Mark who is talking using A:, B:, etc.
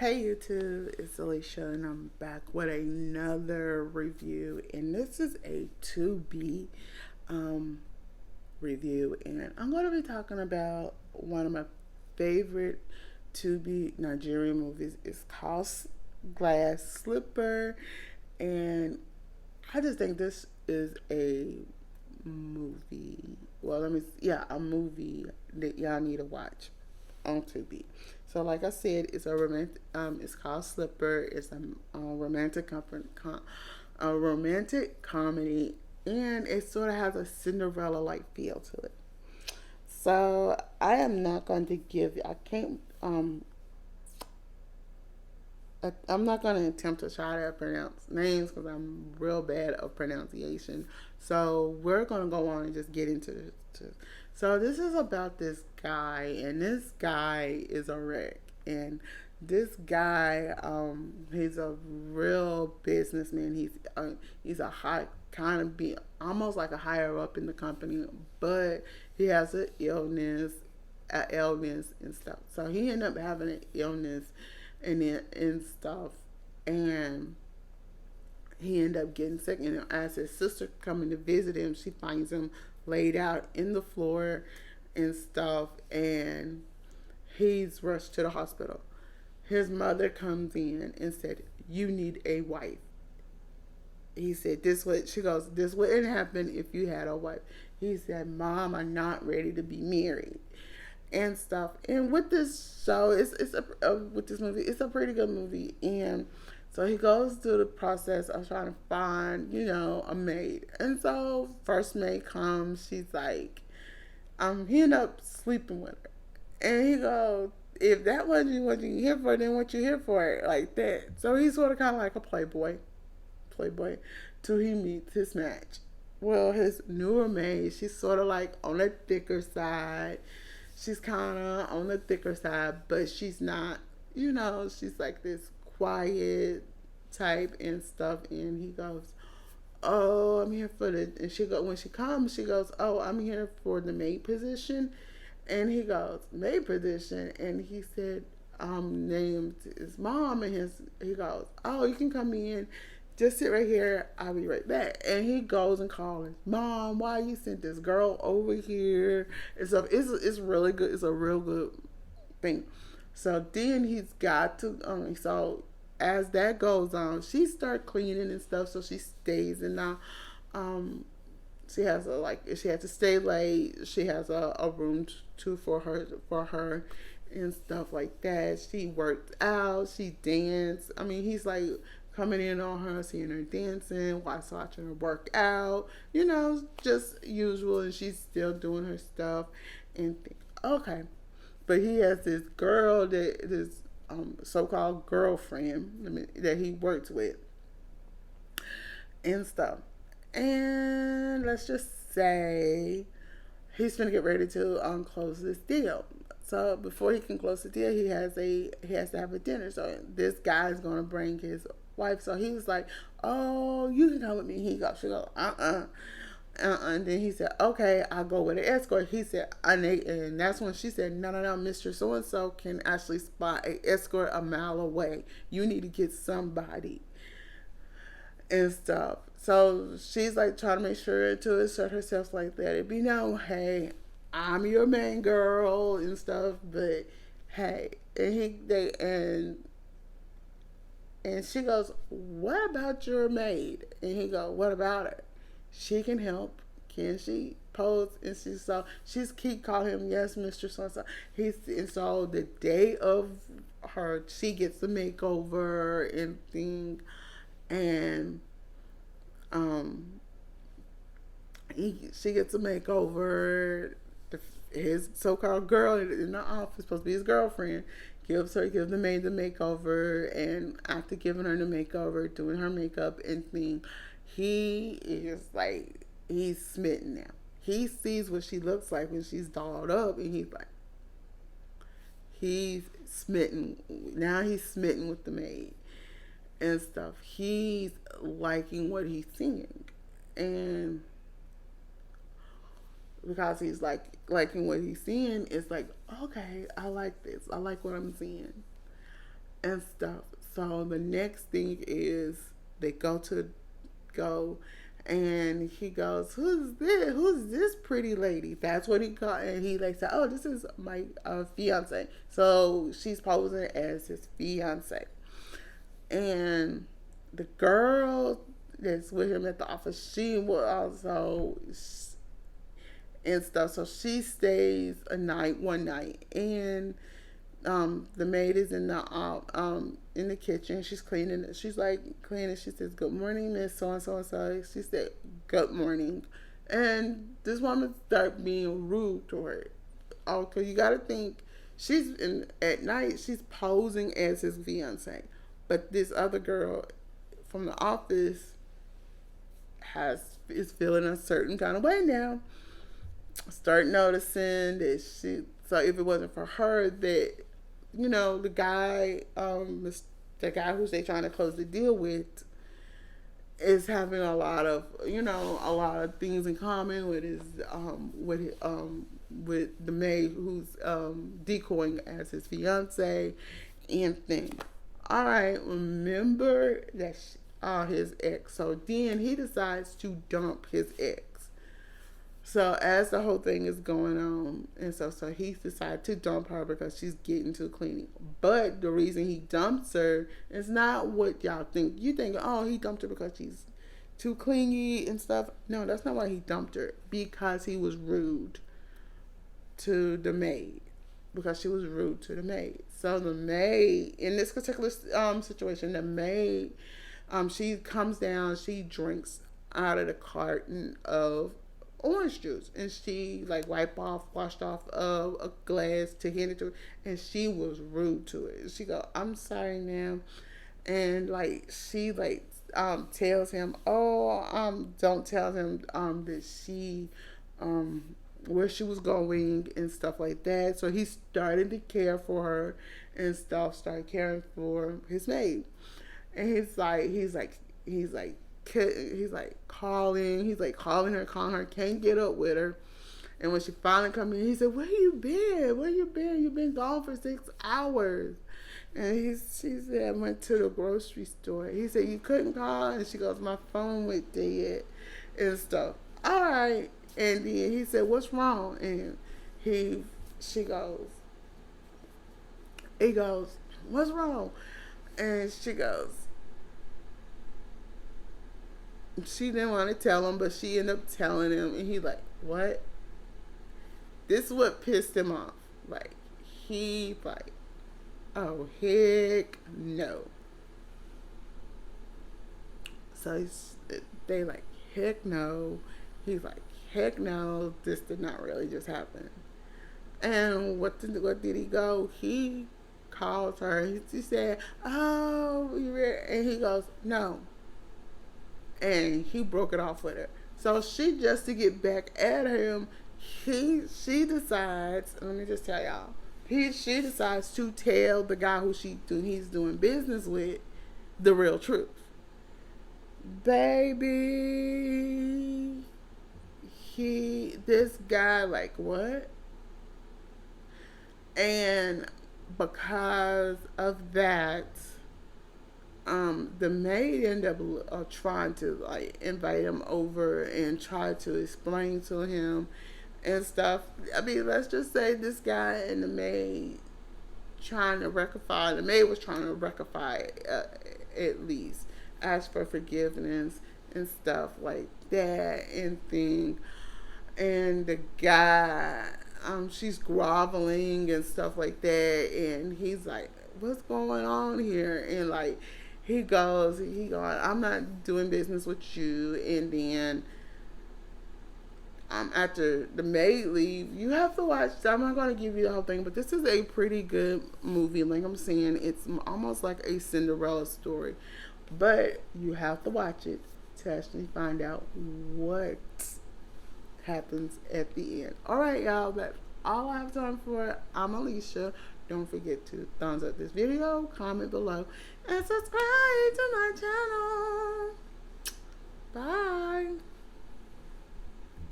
A: Hey YouTube, it's Alicia and I'm back with another review, and this is a Tubi um, review, and I'm going to be talking about one of my favorite Tubi Nigerian movies. It's called Glass Slipper, and I just think this is a movie. Well, a movie that y'all need to watch on Tubi. So, like I said, it's a romantic. It's called Slipper. It's a a romantic comedy, and it sort of has a Cinderella like feel to it. So, I am not going to give. I can't. I'm not going to attempt to try to pronounce names because I'm real bad at pronunciation. So we're going to go on and just get into it. So this is about this guy, and this guy is a wreck. And this guy, he's a real businessman. He's a high kind of be almost like a higher up in the company, but he has an illness and stuff. So he ended up having an illness and stuff, and he ended up getting sick. And as his sister coming to visit him, she finds him laid out in the floor and stuff, and he's rushed to the hospital. His mother comes in and said, "You need a wife." He said, "This would." She goes, "This wouldn't happen if you had a wife." He said, "Mom, I'm not ready to be married." And stuff. And with this show, with this movie, it's a pretty good movie. And so he goes through the process of trying to find, a maid. And so first maid comes, she's like, he ended up sleeping with her. And he goes, "If that wasn't what you here for, then what you here for?" Like that. So he's sort of kind of like a playboy, till he meets his match. Well, his newer maid, she's sort of like on the thicker side. She's kind of on the thicker side, but she's not, she's like this quiet type and stuff. And he goes, "Oh, I'm here for the," and when she comes, she goes, "Oh, I'm here for the maid position." And he goes, "Maid position?" And he said, named his mom, and he goes, "Oh, you can come in. Just sit right here. I'll be right back." And he goes and calls his mom, "Why you sent this girl over here?" It's really good. It's a real good thing. So then he's got to. So as that goes on, she start cleaning and stuff. So she stays, and now, she has to stay late. She has a room too for her and stuff like that. She worked out. She danced. I mean, he's like coming in on her, seeing her dancing, watching her work out, just usual, and she's still doing her stuff and okay. But he has this girl this so-called girlfriend, that he works with and stuff. And let's just say he's gonna get ready to close this deal. So before he can close the deal, he has to have a dinner. So this guy is gonna bring his wife. So he was like, "Oh, you can come with me." She goes, And then he said, "Okay, I'll go with an escort." He said, and that's when she said, "No, no, no, Mr. So and so can actually spot an escort a mile away. You need to get somebody and stuff." So she's like trying to make sure to assert herself like that. It'd be no, "Hey, I'm your main girl" and stuff, but hey, and she goes, "What about your maid?" And he goes, "What about her? She can help. Can she pose?" And she's keep calling him, "Yes, Mr. So and so." And so the day of she gets the makeover and thing, and um, she gets a makeover. His so-called girl in the office, supposed to be his girlfriend, gives the maid the makeover, and after giving her the makeover, doing her makeup and thing, he is like, he's smitten now. He sees what she looks like when she's dolled up, and he's smitten. Now he's smitten with the maid and stuff. He's liking what he's seeing, and because he's liking what he's seeing, it's like, okay, I like this. I like what I'm seeing and stuff. So the next thing is they go and he goes, "Who's this? Who's this pretty lady?" That's what he called, and he like said, "Oh, this is my fiance." So she's posing as his fiance, and the girl that's with him at the office, she will also and stuff. So she stays one night, and the maid is in the kitchen. She's cleaning. She's like cleaning. She says, "Good morning, Miss So and So and So." She said, "Good morning," and this woman started being rude to her. Oh, cause you gotta think at night. She's posing as his fiance, but this other girl from the office is feeling a certain kind of way now. Start noticing that she. So if it wasn't for her, that the guy who's they trying to close the deal with is having a lot of things in common with with the maid who's decoying as his fiance and thing. All right, remember that his ex. So then he decides to dump his ex. So as the whole thing is going on, and so he decided to dump her because she's getting too clingy. But the reason he dumps her is not what y'all think. You think, oh, he dumped her because she's too clingy and stuff. No, that's not why he dumped her. Because he was rude to the maid. Because she was rude to the maid. So the maid, in this particular situation, the maid, she comes down, she drinks out of the carton of orange juice, and she like washed off a glass to hand it to her, and she was rude to it. She go, "I'm sorry, ma'am," and like she tells him, don't tell him that she where she was going and stuff like that. So he started to care for her and stuff, started caring for his maid, and he's calling her, can't get up with her. And when she finally come in, he said, "Where you been? You've been gone for 6 hours." And she said, "I went to the grocery store." He said, "You couldn't call?" And she goes, "My phone went dead," and stuff. All right. And then he said, "What's wrong?" And he goes, "What's wrong?" And she didn't want to tell him, but she ended up telling him, and he like, "What?" This is what pissed him off. Like, he like, "Oh, heck no." So they like, "Heck no." He's like, "Heck no, this did not really just happen." And what did he go? He called her. He said, "Oh, and he goes, "No." And he broke it off with her. So she, just to get back at him, she decides, let me just tell y'all, she decides to tell the guy who he's doing business with the real truth. Baby, this guy, like, what? And because of that, the maid ended up trying to like invite him over and try to explain to him and stuff. I mean, let's just say this guy and the maid the maid was trying to rectify at least, ask for forgiveness and stuff like that and thing. And the guy, she's groveling and stuff like that, and he's like, "What's going on here?" And like, he goes, "I'm not doing business with you." And then after the maid leave, you have to watch. I'm not going to give you the whole thing, but this is a pretty good movie. Like I'm saying, it's almost like a Cinderella story, but you have to watch it to actually find out what happens at the end. All right, y'all, that's all I have time for. I'm Alicia. Don't forget to thumbs up this video, comment below, and subscribe to my channel. Bye.